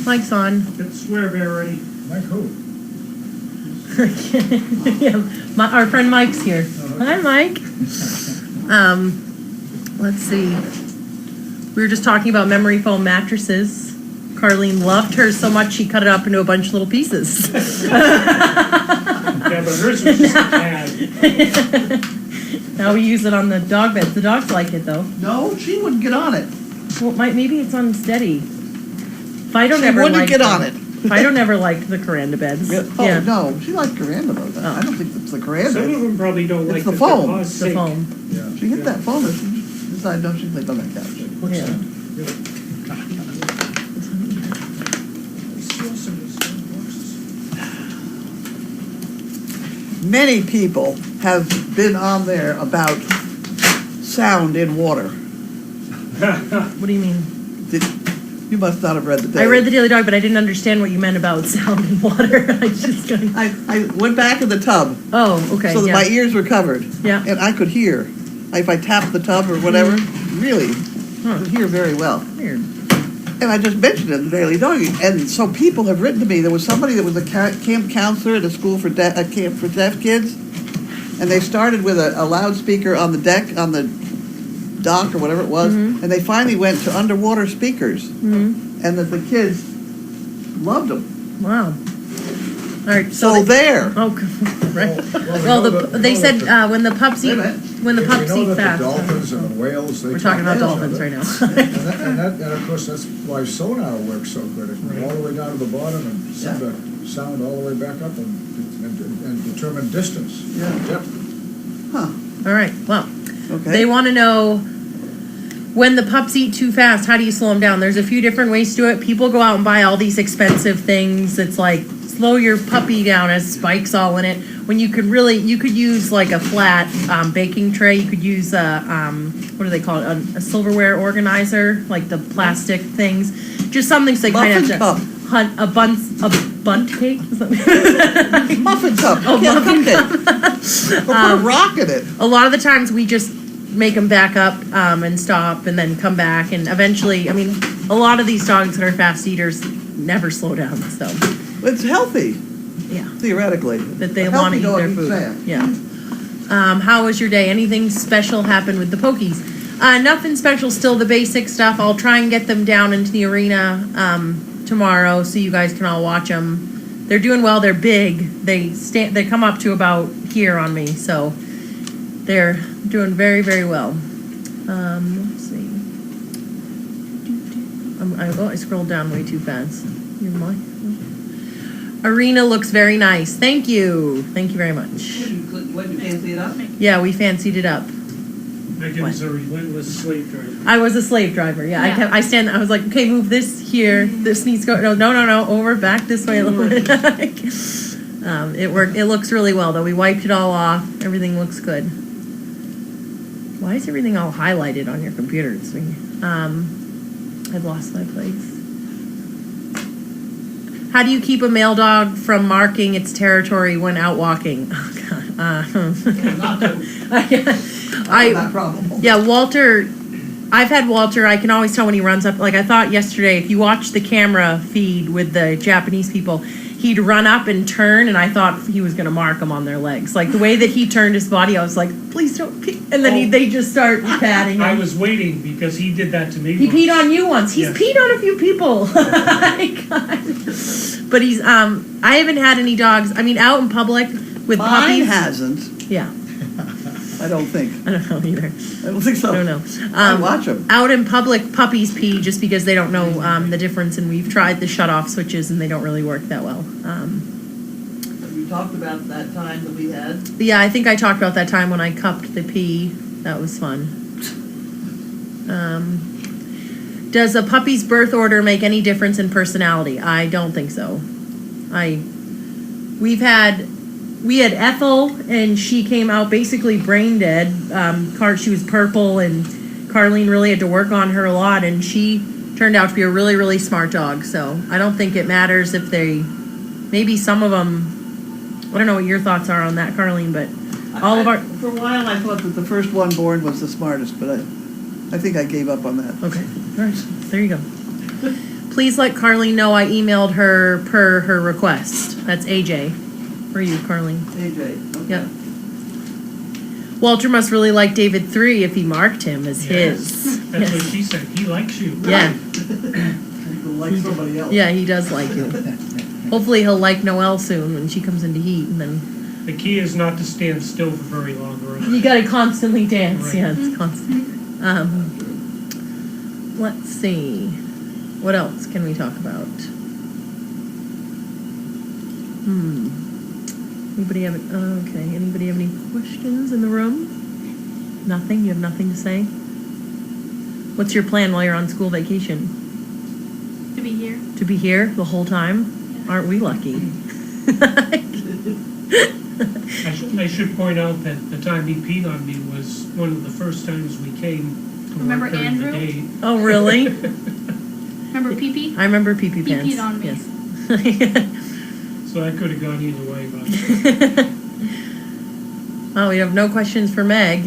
Mike's on. Good swear bear ready. Mike who? Yeah, our friend Mike's here. Hi, Mike. Let's see. We were just talking about memory foam mattresses. Carlene loved hers so much she cut it up into a bunch of little pieces. Yeah, but hers was just a pad. Now we use it on the dog beds. The dogs like it though. No, she wouldn't get on it. Well, maybe it's unsteady. Fido She never wouldn't liked get them. on it. Fido never liked the Coranda beds. Oh, Yeah. no, she liked Coranda though. Oh. I don't think it's the Some of Coranda. them probably don't It's like the that foam. their paws The sink. foam. Yeah. She hit that phone and she decided, no, she'd sleep on that couch. Quick Yeah. sound. Many people have been on there about sound in water. What do you mean? You must not have read the Daily. I read the Daily Dog, but I didn't understand what you meant about sound and water. I just kind of... I went back in the tub Oh, okay. so that yeah. my ears were covered. Yeah. And I could hear. If I tapped the tub or whatever, really, I could hear very well. Weird. And I just mentioned it in the Daily Dog, and so people have written to me. There was somebody that was a camp counselor at a school for a camp for deaf kids, and they started with a loudspeaker on the deck, on the dock or whatever it was, and they finally went to underwater speakers, and that the kids loved them. Wow. All right. So there. Oh, right. Well, Well, they said when the pups Wait eat a minute. when the pups We know eat that fast. the dolphins and the whales, they We're talking about talk to dolphins each right other. now. And of course, that's why sonar works so good. It can go all the way down to the bottom and send the sound all the way back up and determine distance. Yeah. Yep. Huh. All right. Well, Okay. they want to know when the pups eat too fast. How do you slow them down? There's a few different ways to do it. People go out and buy all these expensive things. It's like slow your puppy down, has spikes all in it. When you could use like a flat baking tray. You could use what do they call it? A silverware organizer, like the plastic things. Just something so they kind of have Muffin to hunt a bunt cake. Is that- Muffin cup. Oh, Yeah, muffin cupcake. Or put a rock in it. A lot of the times we just make them back up and stop and then come back. And eventually, I mean, a lot of these dogs that are fast eaters never slow down. So, It's healthy, yeah, theoretically. that they A want to healthy eat their dog food. eats fast. Yeah. How was your day? Anything special happened with the pokies? Nothing special, still the basic stuff. I'll try and get them down into the arena tomorrow so you guys can all watch them. They're doing well. They're big. They come up to about here on me, so they're doing very, very well. Let's see. I scrolled down way too fast. Arena looks very nice. Thank you. Thank you very much. What, you fancy it up? Yeah, we fancied it up. Megan's a relentless slave driver. I was a slave driver. Yeah, I was like, okay, move this here. This needs to go. No, over, back this way a little bit. It worked. It looks really well though. We wiped it all off. Everything looks good. Why is everything all highlighted on your computer? It's I've lost my place. How do you keep a male dog from marking its territory when out walking? Oh God. Not probable. Yeah, Walter, I've had Walter, I can always tell when he runs up, like I thought yesterday, if you watch the camera feed with the Japanese people, he'd run up and turn, and I thought he was going to mark them on their legs. Like the way that he turned his body, I was like, please don't pee. And then they just start patting him. I was waiting because he did that to me. He once. peed on you once. He's Yes. peed on a few people. But he's, I haven't had any dogs, I mean, out in public with Mine puppies. hasn't. Yeah, I don't think. I don't know either. I don't think so. I don't know. I watch them. Out in public, puppies pee just because they don't know the difference, and we've tried the shut-off switches, and they don't really work that well. You talked about that time that we had. Yeah, I think I talked about that time when I cupped the pee. That was fun. Does a puppy's birth order make any difference in personality? I don't think so. We had Ethel, and she came out basically brain dead. She was purple, and Carlene really had to work on her a lot, and she turned out to be a really, really smart dog. So I don't think it matters if maybe some of them, I don't know what your thoughts are on that, Carlene, but For a while, I thought that the first one born was the smartest, but I think I gave up on that. Okay, all right, there you go. please let Carleen know I emailed her per her request. That's AJ. For you, Carleen. AJ. Okay. Yep. Walter must really like David 3 if he marked him as his. That's what Yes. she said, he likes you. Yeah. People like somebody else. Yeah, he does like you. Hopefully he'll like Noelle soon when she comes into heat, and then The key is not to stand still for very long, or you gotta constantly dance. Right. Yeah, it's constant. Let's see. What else can we talk about? Anybody have okay? Anybody have any questions in the room? Nothing. You have nothing to say. What's your plan while you're on school vacation? To be here. To be here the whole time? Aren't we lucky? I should point out that the time he peed on me was one of the first times we came to Remember work during the Andrew? day. Oh, really? Remember Pee-Pee? I remember pee-pee He pants. peed on me. Yes. So I could have gone either way, but Oh, we have no questions for Meg.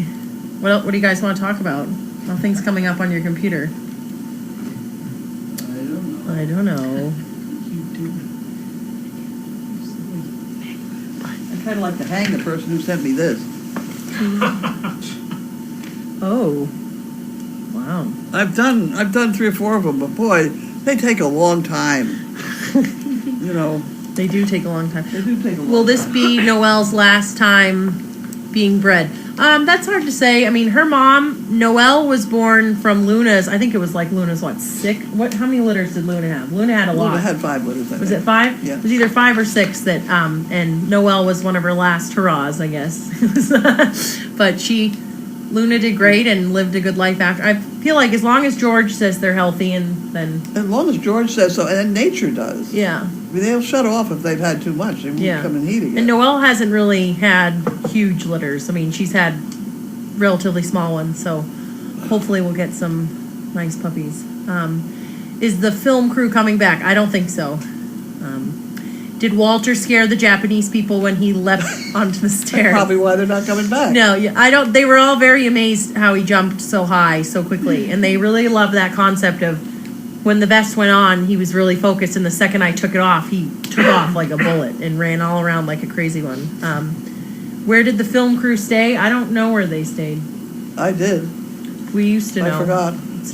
What do you guys want to talk about? Nothing's coming up on your computer. I don't know. you did. I'd kind of like to hang the person who sent me this. Oh. Wow. I've done 3 or 4 of them, but boy, they take a long time. You know, They do take a long time. they do take a long time. Will this be Noelle's last time being bred? That's hard to say. I mean, her mom, Noelle, was born from Luna's. I think it was like Luna's what, 6? How many litters did Luna have? Luna had a lot. Luna had 5 litters, I Was think. it 5? Yeah. It was either 5 or 6 that, and Noelle was one of her last hurrahs, I guess. But Luna did great and lived a good life after. I feel like as long as George says they're healthy, and then, As long as George says so, and then nature does. yeah. I mean, they'll shut off if they've had too much. They won't Yeah. come in heat again. And Noelle hasn't really had huge litters. I mean, she's had relatively small ones, so hopefully we'll get some nice puppies. Is the film crew coming back? I don't think so. Did Walter scare the Japanese people when he leapt onto the stairs? Probably why they're not coming back. No, yeah, I don't. They were all very amazed how he jumped so high so quickly, and they really loved that concept of when the vest went on, he was really focused, and the second I took it off, he took off like a bullet and ran all around like a crazy one. Where did the film crew stay? I don't know where they stayed. I did. We used to know. I forgot. It's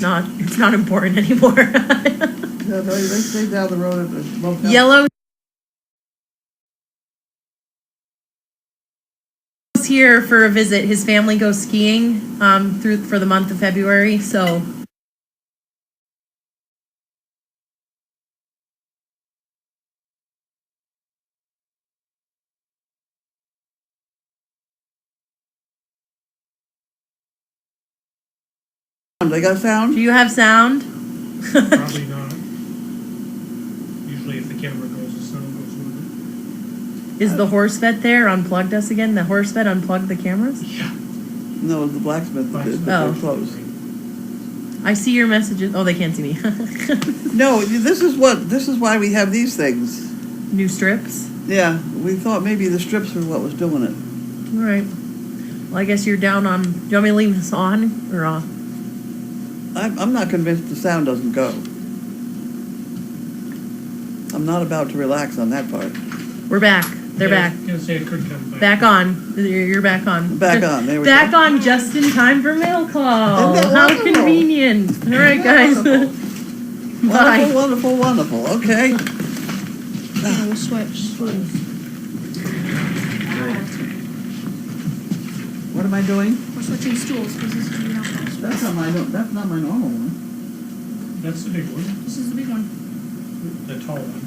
not important anymore. Yeah, they stayed down the road at the motel. Yellow is here for a visit. His family goes skiing for the month of February, so They got sound? do you have sound? Probably not. Usually if the camera goes, the sound goes with Is the horse vet there? Unplugged us again? The horse vet unplugged the cameras? it. Yeah. No, the blacksmith that did, but Oh. they're closed. I see your messages. Oh, they can't see me. No, this is why we have these things. New strips? Yeah, we thought maybe the strips were what was doing it. All right. Well, I guess you're down on. Do you want me to leave this on or off? I'm not convinced the sound doesn't go. I'm not about to relax on that part. We're back. They're Yeah, back. I was gonna say it could come back. Back on. You're back on. Back on, there we Back go. on just in time for mail call. Isn't that How wonderful? convenient. All right, guys. Wonderful, Bye. wonderful, wonderful, okay. We'll switch. What am I doing? We're switching stools because this is the mail call. That's not my normal one. That's the big one, This is the big one. the tall one.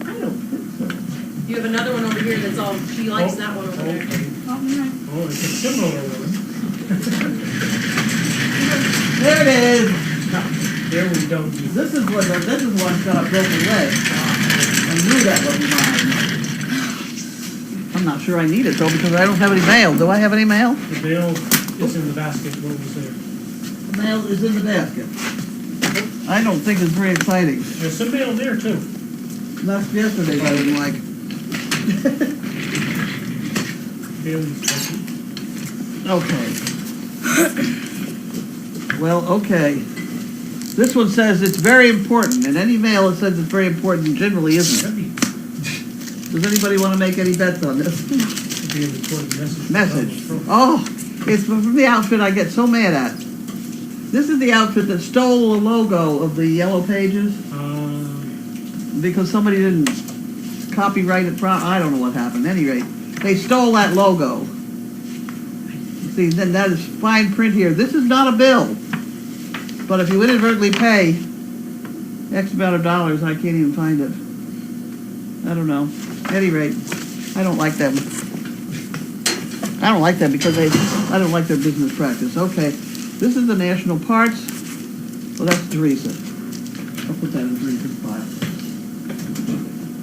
I don't think so. You have another one over here that's all. She likes that one over there. Okay. Oh, right. Oh, it's a similar one. There it is. There we go. This is one got a broken leg. I knew that wasn't mine. I'm not sure I need it though because I don't have any mail. Do I have any mail? The mail is in the basket, what was there? The mail is in the basket. I don't think it's very exciting. There's some mail there too. Last yesterday's I didn't like. Bailey's basket. Okay. Well, okay. This one says it's very important, and any mail that says it's very important generally isn't. That'd Does anybody want to make any bets on this? be a recorded message. Message. Oh, it's from the outfit I get so mad at. This is the outfit that stole the logo of the Yellow Pages because somebody didn't copyright it. I don't know what happened. At any rate, they stole that logo. See, then that is fine print here. This is not a bill. But if you inadvertently pay X amount of dollars, I can't even find it. I don't know. At any rate, I don't like them. I don't like them because I don't like their business practice. Okay, this is the national parks. Well, that's Teresa. I'll put that in Teresa's file.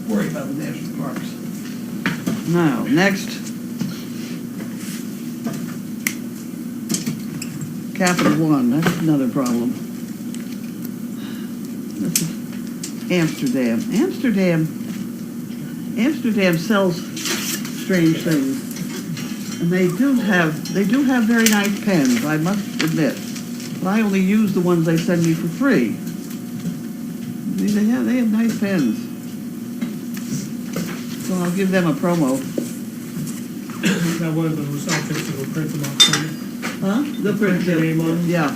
Worry about the national parks. Now, next. Capital One, that's another problem. This is Amsterdam. Amsterdam sells strange things. And they do have very nice pens, I must admit. But I only use the ones they send me for free. They have nice pens. So I'll give them a promo. That one of those outfits that will print them out for you. Huh? They'll print your name on them? Yeah.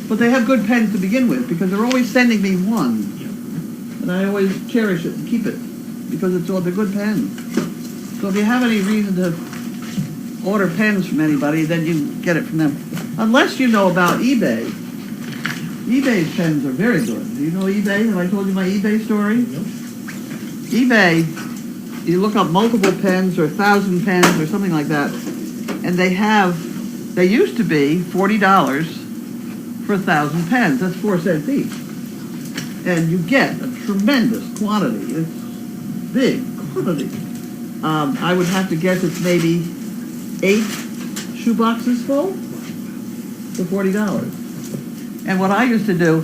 But they have good pens to begin with because they're always sending me one. Yeah. And I always cherish it and keep it because they're good pens. So if you have any reason to order pens from anybody, then you get it from them. Unless you know about eBay. eBay's pens are very good. Do you know eBay? Have I told you my eBay story? Nope. eBay, you look up multiple pens or 1,000 pens or something like that, and they used to be $40 for 1,000 pens. That's 4 cents each. And you get a tremendous quantity. It's big quantity. I would have to guess it's maybe 8 shoeboxes full for $40. And what I used to do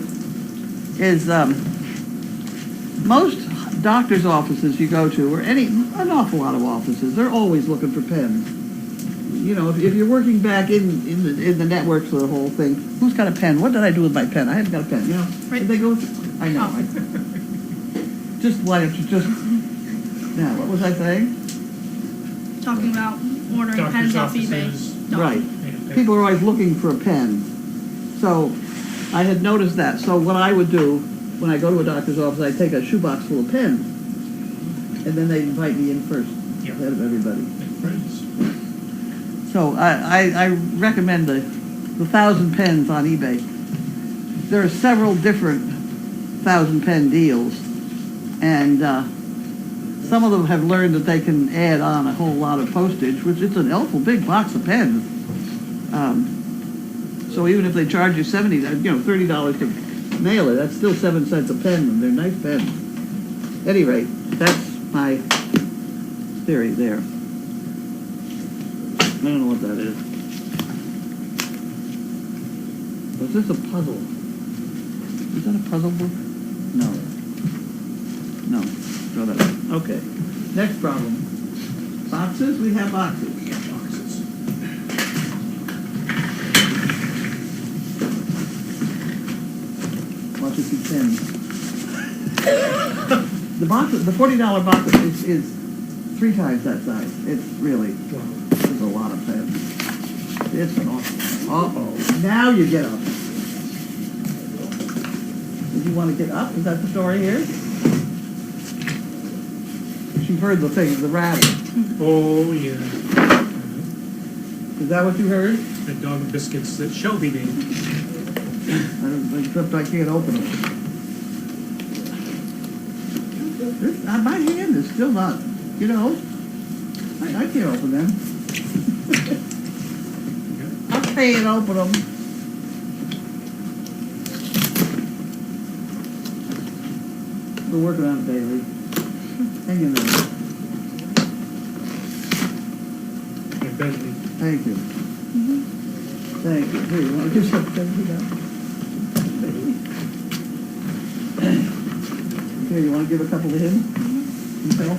is most doctor's offices you go to, or an awful lot of offices, they're always looking for pens. You know, if you're working back in the networks of the whole thing, who's got a pen? What did I do with my pen? I haven't got a pen. You know, Right. did they go? I know. Just why don't you just? Now, what was I saying? Talking about ordering Doctor's pens off eBay. offices. Right. Yeah. People are always looking for a pen. So I had noticed that. So what I would do when I go to a doctor's office, I take a shoebox full of pens, and then they invite me in first, Yeah. ahead of everybody. Make friends. So I recommend the 1,000 pens on eBay. There are several different 1,000 pen deals, and some of them have learned that they can add on a whole lot of postage, which is an awful big box of pens. So even if they charge you $30 to mail it, that's still 7 cents a pen, and they're nice pens. At any rate, that's my theory there. I don't know what that is. Was this a puzzle? Is that a puzzle book? No. No. Throw that out. Okay. Next problem. Boxes? We have boxes. Yeah, boxes. Watch it be pens. The $40 box is 3 times that size. It's really, Wow. it's a lot of pens. It's an awful. Uh-oh. Now you get up. Did you want to get up? Is that the story here? You've heard the thing, the rattle. Oh, yeah. Is that what you heard? The dog biscuits that shall be named. Except I can't open them. My hand is still not, I can't open them. I can't open them. We're working on it daily. Hang in there. Yeah, Bentley. Thank you. Thank you. Here, you want to do something? Here, you want to give a couple to him? Himself?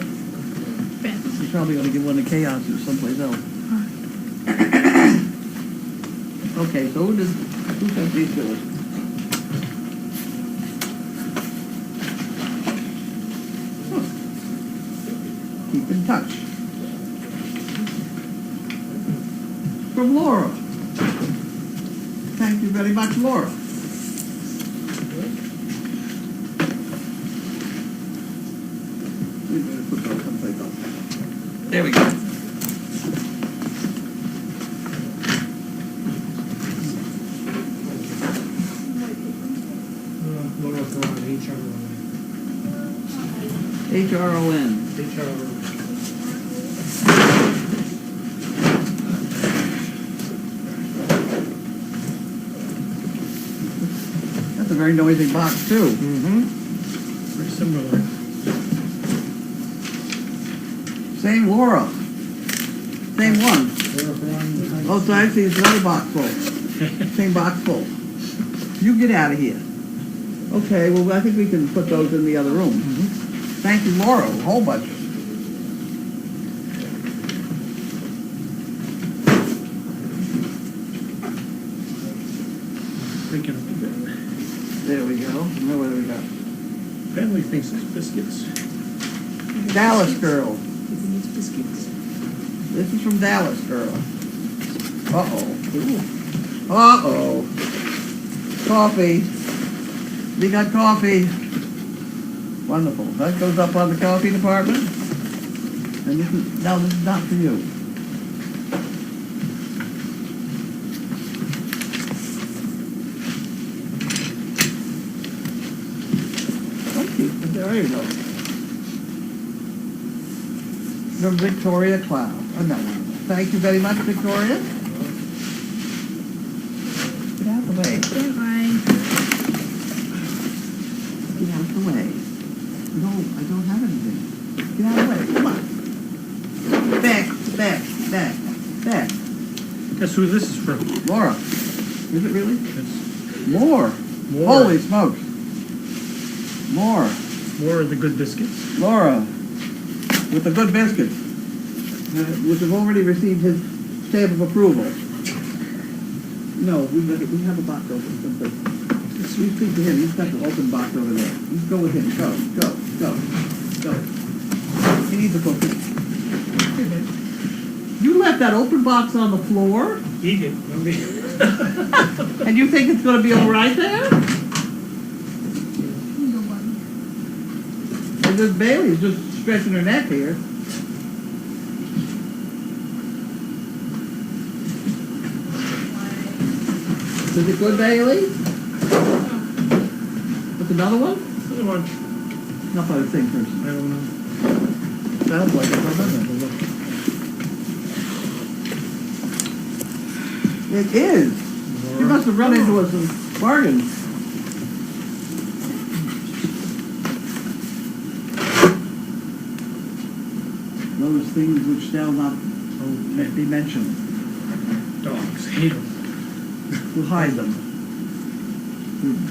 Ben. You're probably going to give one to Chaos or someplace else. Okay, so who sent these to us? keep in touch. From Laura. Thank you very much, Laura. We better put those someplace else. There we go. Laura Thorne, HRON. HRON. That's a very noisy box, too. Mm-hmm. Very similar. Same Laura. Same one. Oh, so I see it's another box full. Same box full. You get out of here. Okay, well, I think we can put those in the other room. Thank you, Laura, a whole bunch. Thinking of it. There we go. Now what do we got? Family thinks it's biscuits. Dallas girl. You think it's biscuits? This is from Dallas girl. Uh-oh. Uh-oh. Coffee. We got coffee. Wonderful. That goes up on the coffee department. And this is not for you. Thank you. There you go. From Victoria Cloud. Another one. Thank you very much, Victoria. Get out of the way. Don't I? Get out of the way. No, I don't have anything. Get out of the way. Come on. Back. Guess who this is from? Laura. Is it really? It's More. More. Holy smokes. More. More of the good biscuits. Laura. With the good biscuits. Which have already received his stamp of approval. No, we have a box open someplace. You speak to him. He's got the open box over there. You go with him. Go. He needs a cookie. You left that open box on the floor, He did. I mean, and you think it's going to be all right there? And this Bailey's just stretching her neck here. Is it good, Bailey? What's another one? another one. Not by the same person. I don't know. Sounds like it. It is. You must have run into us some bargains. Those things which shall not be mentioned. Dogs hate them. We'll hide them.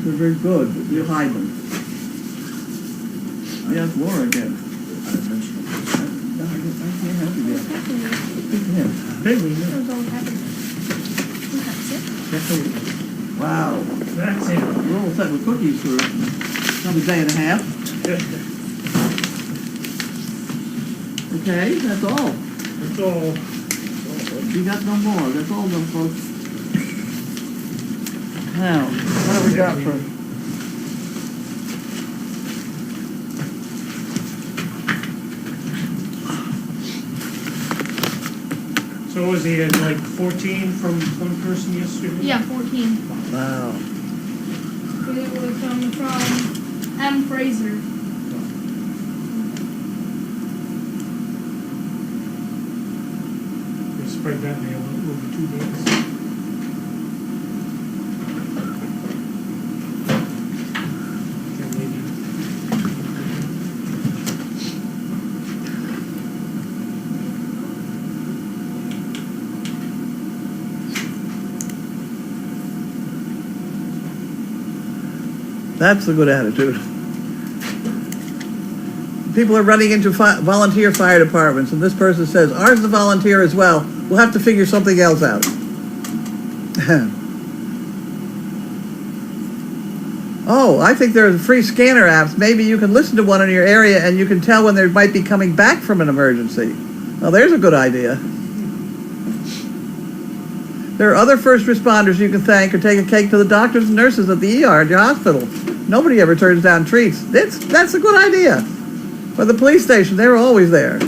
They're very good, but we'll hide them. Yes, Laura again. I can't help you yet. Yeah. Bailey, That yeah. was all happening. That's it. Wow. That's it. We're all set with cookies for another day and a half. Okay, that's all. That's all. We got no more. That's all done, folks. Now, what have we got for? So was he at like 14 from one person yesterday? Yeah, 14. Wow. But it was from M. Fraser. They spread that mail over 2 days. And maybe That's a good attitude. People are running into volunteer fire departments, and this person says, ours is a volunteer as well. We'll have to figure something else out. Oh, I think there are free scanner apps. Maybe you can listen to one in your area and you can tell when they might be coming back from an emergency. Well, there's a good idea. There are other first responders you can thank or take a cake to the doctors and nurses at the ER at your hospital. Nobody ever turns down treats. That's a good idea. For the police station, they're always there.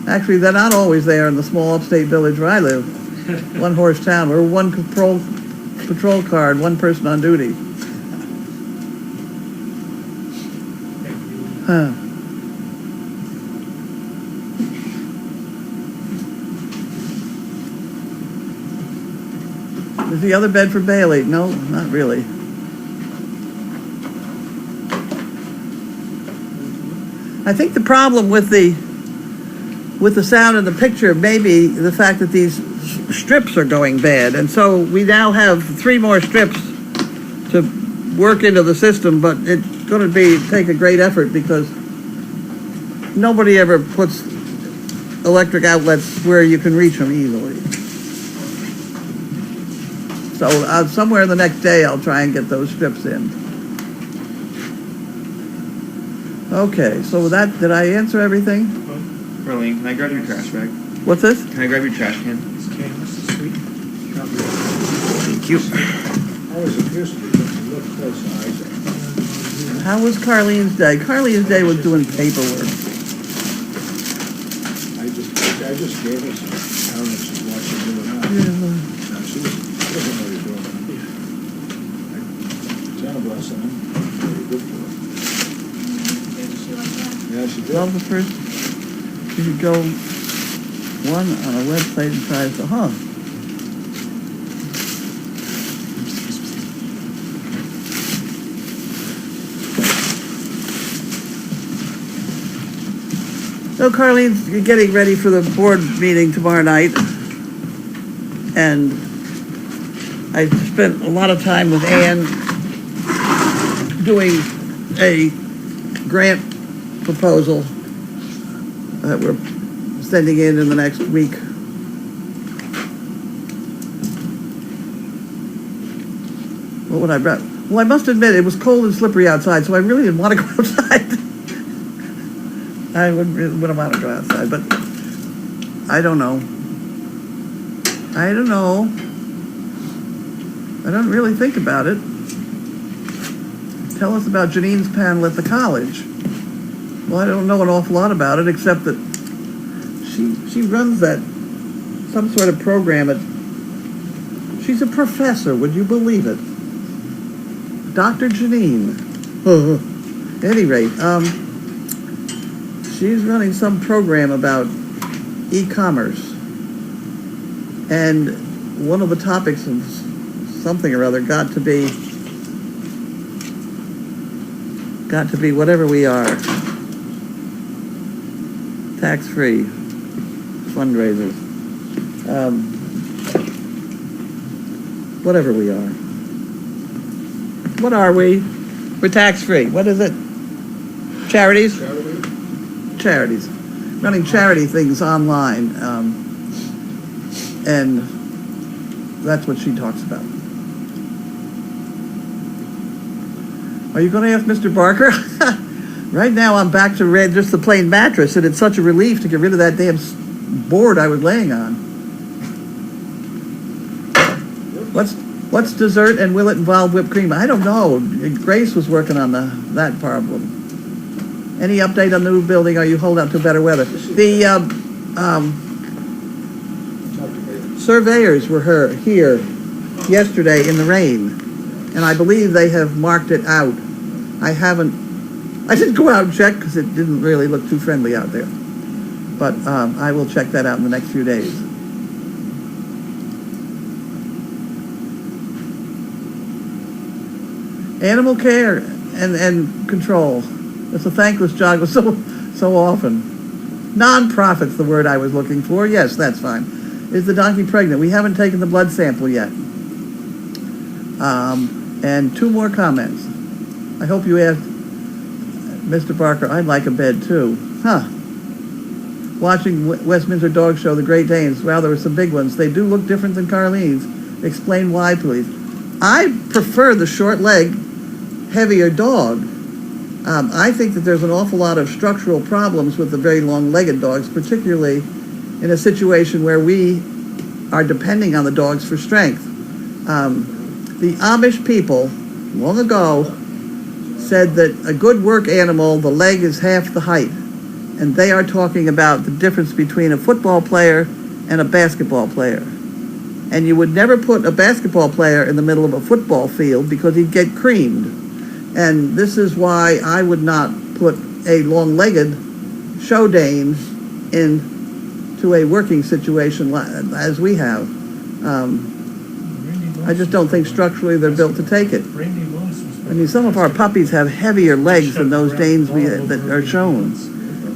Actually, they're not always there in the small upstate village where I live. One horse town. We're one patrol car and one person on duty. Huh. Is the other bed for Bailey? No, not really. I think the problem with the sound in the picture may be the fact that these strips are going bad, and so we now have 3 more strips to work into the system, but it's going to take a great effort because nobody ever puts electric outlets where you can reach them easily. So somewhere the next day I'll try and get those strips in. Okay, so with that, did I answer everything? Marlene, can I grab your trash bag? What's this? Can I grab your trash can? This canvas is sweet. Thank you. Always appears to be just a little close to Isaac. How was Carlene's day? Carlene's day was doing paperwork. I just gave her some. I don't know if she's watching you or not. Yeah. No, she doesn't know you're doing it. Jenna, bless her, very good for her. Did she like that? Yeah, she did. Well, the first, you could go one on a website and try to, So Carlene's getting ready for the board meeting tomorrow night. And I spent a lot of time with Ann doing a grant proposal that we're sending in the next week. What would I brought? Well, I must admit it was cold and slippery outside, so I really didn't want to go outside. I wouldn't want to go outside, but I don't know. I don't really think about it. Tell us about Janine's panel at the college. Well, I don't know an awful lot about it, except that she runs some sort of program at, she's a professor, would you believe it? Dr. Janine. At any rate, she's running some program about e-commerce. And one of the topics of something or other got to be whatever we are. Tax-free fundraisers. Whatever we are. What are we? We're tax-free. What is it? Charities? Charities. Running charity things online. And that's what she talks about. Are you going to ask Mr. Barker? Right now I'm back to just the plain mattress, and it's such a relief to get rid of that damn board I was laying on. What's dessert, and will it involve whipped cream? I don't know. Grace was working on that problem. Any update on the new building, or you hold out to better weather? The surveyors were here yesterday in the rain, and I believe they have marked it out. I didn't go out and check because it didn't really look too friendly out there. But I will check that out in the next few days. Animal care and control. It's a thankless job so often. Non-profit's the word I was looking for. Yes, that's fine. Is the donkey pregnant? We haven't taken the blood sample yet. And 2 more comments. I hope you asked Mr. Barker, I'd like a bed too. Watching Westminster Dog Show, The Great Danes, wow, there were some big ones. They do look different than Carlene's. Explain why, please. I prefer the short leg heavier dog. I think that there's an awful lot of structural problems with the very long-legged dogs, particularly in a situation where we are depending on the dogs for strength. The Amish people, long ago, said that a good work animal, the leg is half the height. And they are talking about the difference between a football player and a basketball player. And you would never put a basketball player in the middle of a football field because he'd get creamed. And this is why I would not put a long-legged show Dane into a working situation as we have. I just don't think structurally they're built to take it. Randy Lewis was. I mean, some of our puppies have heavier legs than those Danes that are shown.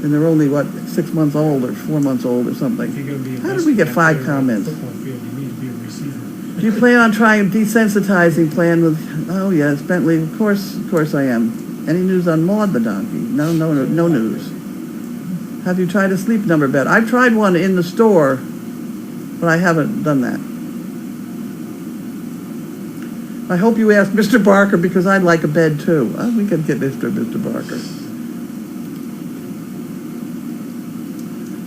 And they're only, 6 months old or 4 months old or something. If you're gonna be a How did we get best 5 player on a comments? football field, you need to be a receiver. Do you plan on trying desensitizing plan with, oh yes, Bentley, of course I am. Any news on Maud the donkey? No news. Have you tried a sleep number bed? I've tried one in the store, but I haven't done that. I hope you asked Mr. Barker because I'd like a bed too. We could get Mr. Barker.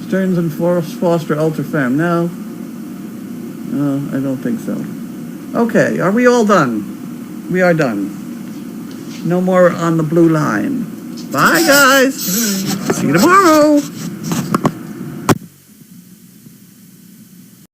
Stearns and Foster Ultra Firm. No, I don't think so. Okay, are we all done? We are done. No more on the blue line. Bye, guys. See you tomorrow.